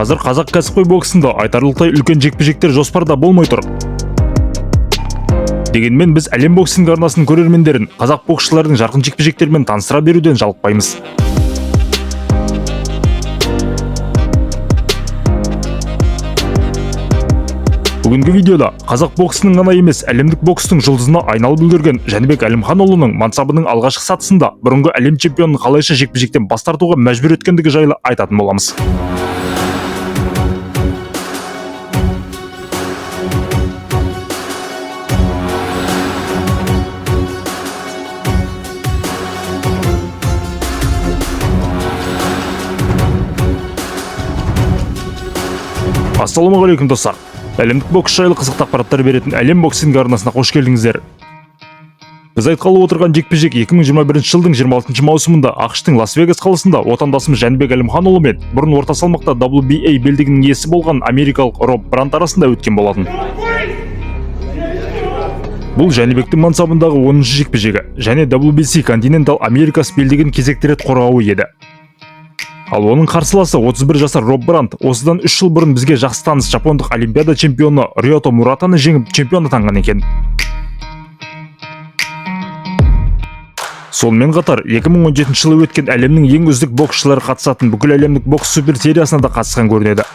Қазір қазақ кәсіпқой боксында айтарлықтай үлкен жекпе-жектер жоспарда болмай тұр. Дегенмен біз әлем боксинг арнасының көрермендерін қазақ боксшылардың жарқын жекпе-жектерімен таныстыра беруден жалықпаймыз. Бүгінгі видеода қазақ боксының ғана емес, әлемдік бокстың жұлдызына айналып үлгерген Жәнібек Әлімханұлының мансабының алғашқы сатысында бұрынғы әлем чемпионын қалайша жекпе-жектен бас тартуға мәжбүр еткендігі жайлы айтатын боламыз. Ассалаумағалейкум достар. Әлемдік бокс жайлы қызықты ақпараттар беретін әлем боксинг арнасына қош келдіңіздер. Біз айтқалы отырған жекпе-жек 2021 жылдың 26 маусымында ақш-тың Лас-Вегас қаласында отандасымыз Жәнібек Әлімханұлы мен бұрын орта салмақта WBA белдігінің иесі болған америкалық Роб Брант арасында өткен болатын. Бұл Жәнібектің мансабындағы 10-шы жекпе-жегі және WBC Continental Americas белдігін кезекті рет қорғауы еді. Ал оның қарсыласы 31 жасар Роб Брант осыдан 3 жыл бұрын бізге жақсы таныс жапондық олимпиада чемпионы Риото Муратаны жеңіп чемпион атанған екен. Сонымен қатар 2017 жылы өткен әлемнің ең үздік боксшылары қатысатын бүкіл әлемдік бокс супер сериясына да қатысқан көрінеді.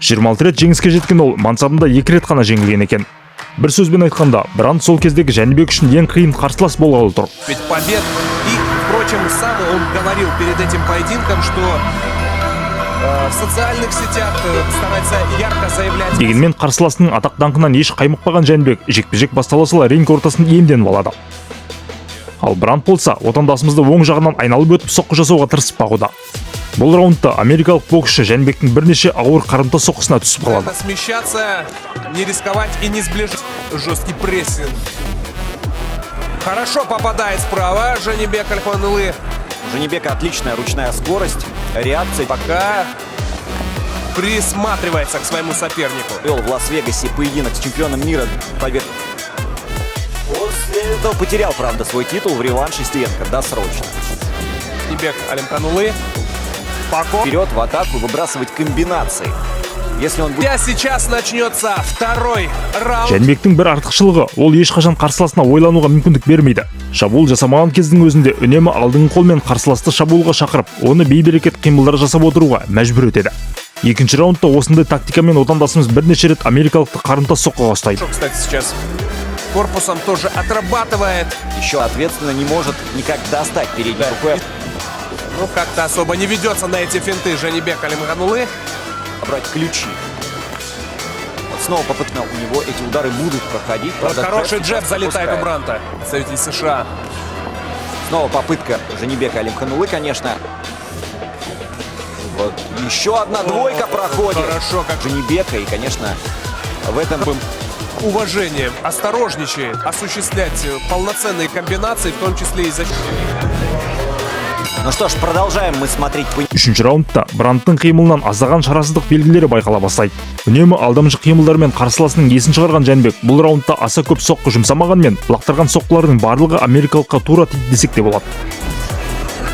26 рет жеңіске жеткен ол мансабында 2 рет қана жеңілген екен. Бір сөзбен айтқанда, Брант сол кездегі Жәнібек үшін ең қиын қарсылас болғалы тұр. Впрочем, сам он говорил перед этим поединком, что в социальных сетях старается ярко заявлять. Дегенмен қарсыласының атақ даңқынан еш қаймықпаған Жәнібек жекпе-жек бастала сала ринг ортасын иемденіп алады. Ал Брант болса, отандасымызды оң жағынан айналып өтіп соққы жасауға тырысып бағуда. Бұл раундта америкалық боксшы Жәнібектің бірнеше ауыр қарымта соққысына түсіп қалады. Смещаться, не рисковать и не сближать. Жесткий прессинг. Хорошо попадает справа Жәнібек Әлімханұлы. У Жәнібека отличная ручная скорость, реакция. Пока присматривается к своему сопернику. Вел в Лас-Вегасе поединок с чемпионом мира. После этого потерял, правда, свой титул в реванше Стенко досрочно. Жәнібек Әлімханұлы. Вперед в атаку, выбрасывать комбинации. Если он будет... Сейчас начнется второй раунд. Жәнібектің бір артықшылығы, ол ешқашан қарсыласына ойлануға мүмкіндік бермейді. Шабуыл жасамаған кездің өзінде үнемі алдыңғы қолмен қарсыласты шабуылға шақырып, оны бейберекет қимылдар жасап отыруға мәжбүр етеді. Екінші раундта осындай тактикамен отандасымыз бірнеше рет америкалықты қарымта соққыға ұстайды. Кстати, сейчас корпусом тоже отрабатывает. Еще ответственно не может никак достать передней рукой. Ну, как-то особо не ведется на эти финты Жәнібек Әлімханұлы. Брать ключи. Вот снова попытка, у него эти удары будут проходить. Правда, хороший джеб залетает у Бранта, представитель США. Снова попытка Жәнібека Әлімханұлы, конечно. Вот еще одна двойка проходит. Хорошо, как Жәнібека, и, конечно, в этом уважением осторожничает осуществлять полноценные комбинации, в том числе и защиты. Ну что ж, продолжаем мы смотреть. Үшінші раундта Бранттың қимылынан аздаған шарасыздық белгілері байқала бастайды. Үнемі алдамшы қимылдармен қарсыласының есін шығарған Жәнібек бұл раундта аса көп соққы жұмсамағанмен, лақтырған соққылардың барлығы америкалыққа тура тиді десек те болады.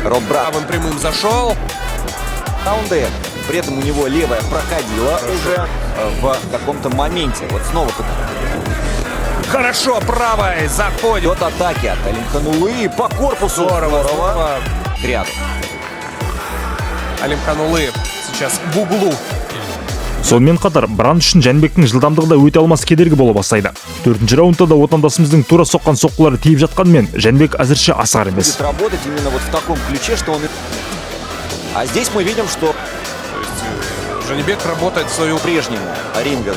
Роб Брант правым прямым зашел. Раунды. При этом у него левая проходила уже в каком-то моменте. Вот снова Хорошо, правой заходит. идет атаки от Әлімханұлы по корпусу. Здорово. Рядом. Әлімханұлы сейчас в углу. Сонымен қатар Брант үшін Жәнібектің жылдамдығы да өте алмас кедергі бола бастайды. 4-ші раундта да отандасымыздың тура соққан соққылары тиіп жатқанмен Жәнібек әзірше асығар емес. Будет работать именно вот в таком ключе, что он... А здесь мы видим, что Жәнібек работает в свою прежнему ринга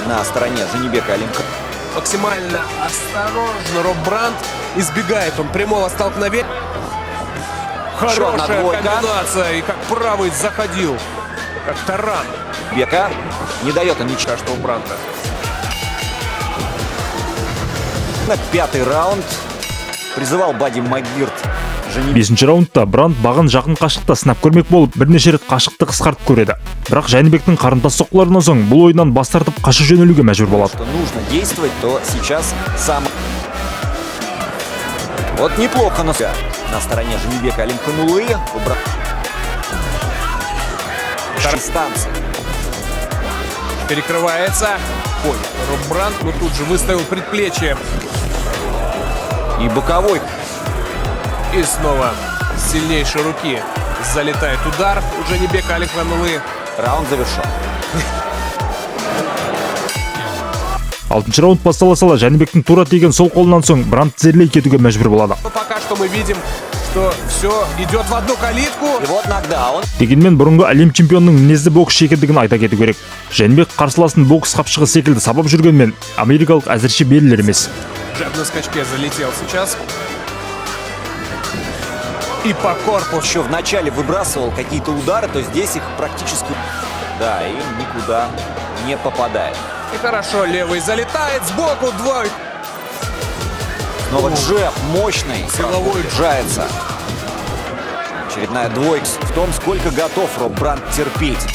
на стороне Жәнібека Әлімханұлы. Максимально осторожно Роб Брант избегает он прямого столкновения. Хорошая комбинация, и как правый заходил, как таран. Бека не дает он ничего. Что у Бранта. Пятый раунд. Призывал Бадди Магирт. 5-ші раундта Брант бағын жақын қашықта сынап көрмек болып, бірнеше рет қашықты қысқартып көреді. Бірақ Жәнібектің қарымта соққыларынан соң бұл ойыннан бас тартып қашып жөнелуге мәжбүр болады. Что нужно действовать, то сейчас сам. Вот неплохо на стороне Жәнібека Әлімханұлы. Дистанция. Перекрывается. Ой, Роб Брандт, но тут же выставил предплечье. И боковой. И снова с сильнейшей руки залетает удар у Джанибека Алимханлы. Раунд завершен. Алтыншы раунд бастала сала Жәнібектің тура тиген сол қолынан соң Брандт тізерлей кетуге мәжбүр болады. Но пока что мы видим, что все идет в одну калитку. И вот нокдаун. Дегенмен бұрынғы әлем чемпионының мінезді боксшы екендігін айта кету керек. Жәнібек қарсыласын бокс қапшығы секілді сабап жүргенмен америкалық әзірше берілер емес. Джеб на скачке залетел сейчас. И по корпусу. Еще в начале выбрасывал какие-то удары, то здесь их практически... Да, и никуда не попадает. И хорошо, левый залетает сбоку, двой. Снова джеб мощный. Силовой. Жается. Очередная двойка в том, сколько готов Роб Брандт терпеть.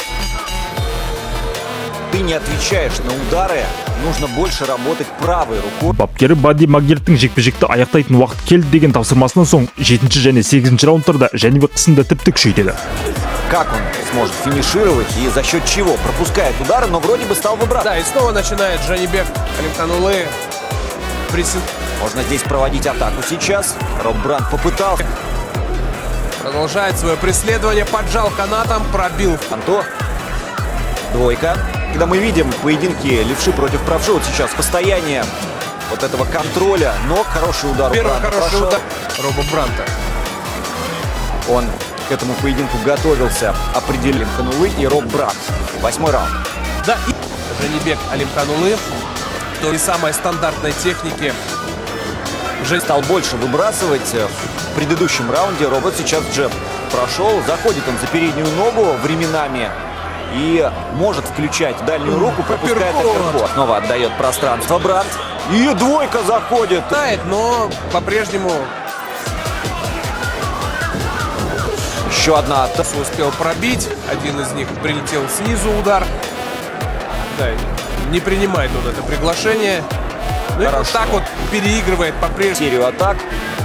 Ты не отвечаешь на удары, нужно больше работать правой рукой. Бапкері Бадди Магирттің жекпе-жекті аяқтайтын уақыт келді деген тапсырмасынан соң 7-ші және 8-ші раундтарда Жәнібек қысымды тіпті күшейтеді. Как он сможет финишировать и за счет чего? Пропускает удары, но вроде бы стал выбрасывать. Да, и снова начинает Джанибек Алимханлы. Можно здесь проводить атаку сейчас. Роб Брандт попытался. Продолжает свое преследование, поджал канатом, пробил. Анто. Двойка. Когда мы видим поединки левши против правши, вот сейчас состояние вот этого контроля, но хороший удар. Первый хороший удар Роба Брандта. Он к этому поединку готовился, определил Алимханлы и Роб Брандт. 8-й раунд. Да, и Джанибек Алимханлы, то и самой стандартной техники. Уже стал больше выбрасывать. В предыдущем раунде робот сейчас джеб прошел. Заходит он за переднюю ногу временами. И может включать дальнюю руку, пропускает апперкот. Снова отдает пространство Брандт. И двойка заходит. Но по-прежнему Еще одна атака. успел пробить. Один из них прилетел снизу удар. Да, не принимает он это приглашение. Ну и вот так вот переигрывает по-прежнему. Серию атак.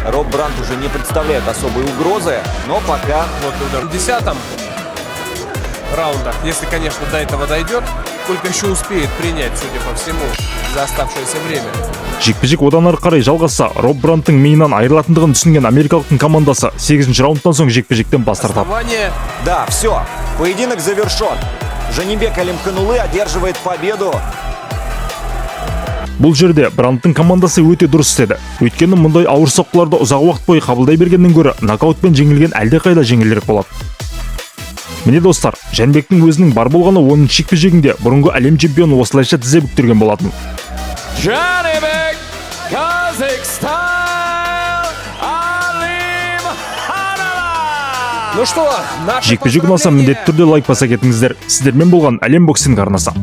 Роб Брандт уже не представляет особой угрозы. Но пока... Вот удар в 10-м раунда. Если, конечно, до этого дойдет. Сколько еще успеет принять, судя по всему, за оставшееся время. Жекпе-жек одан ары қарай жалғасса, Роб Брандттың миынан айырылатындығын түсінген америкалықтың командасы 8-ші раундтан соң жекпе-жектен бас тартады. Да, все. Поединок завершен. Жәнібек Алимханлы одерживает победу. Бұл жерде Брандттың командасы өте дұрыс істеді. Өйткені мұндай ауыр соққыларды ұзақ уақыт бойы қабылдай бергеннен гөрі нокаутпен жеңілген әлдеқайда жеңілірек болады. Міне достар, Жәнібектің өзінің бар болғаны оның жекпе-жегінде бұрынғы әлем чемпионы осылайша тізе бүктірген болатын. Жәнібек Казахстан Алимханлы. Ну что, Жекпе-жек ұнаса міндетті түрде лайк баса кетіңіздер. Сіздермен болған әлем боксинг арнасы.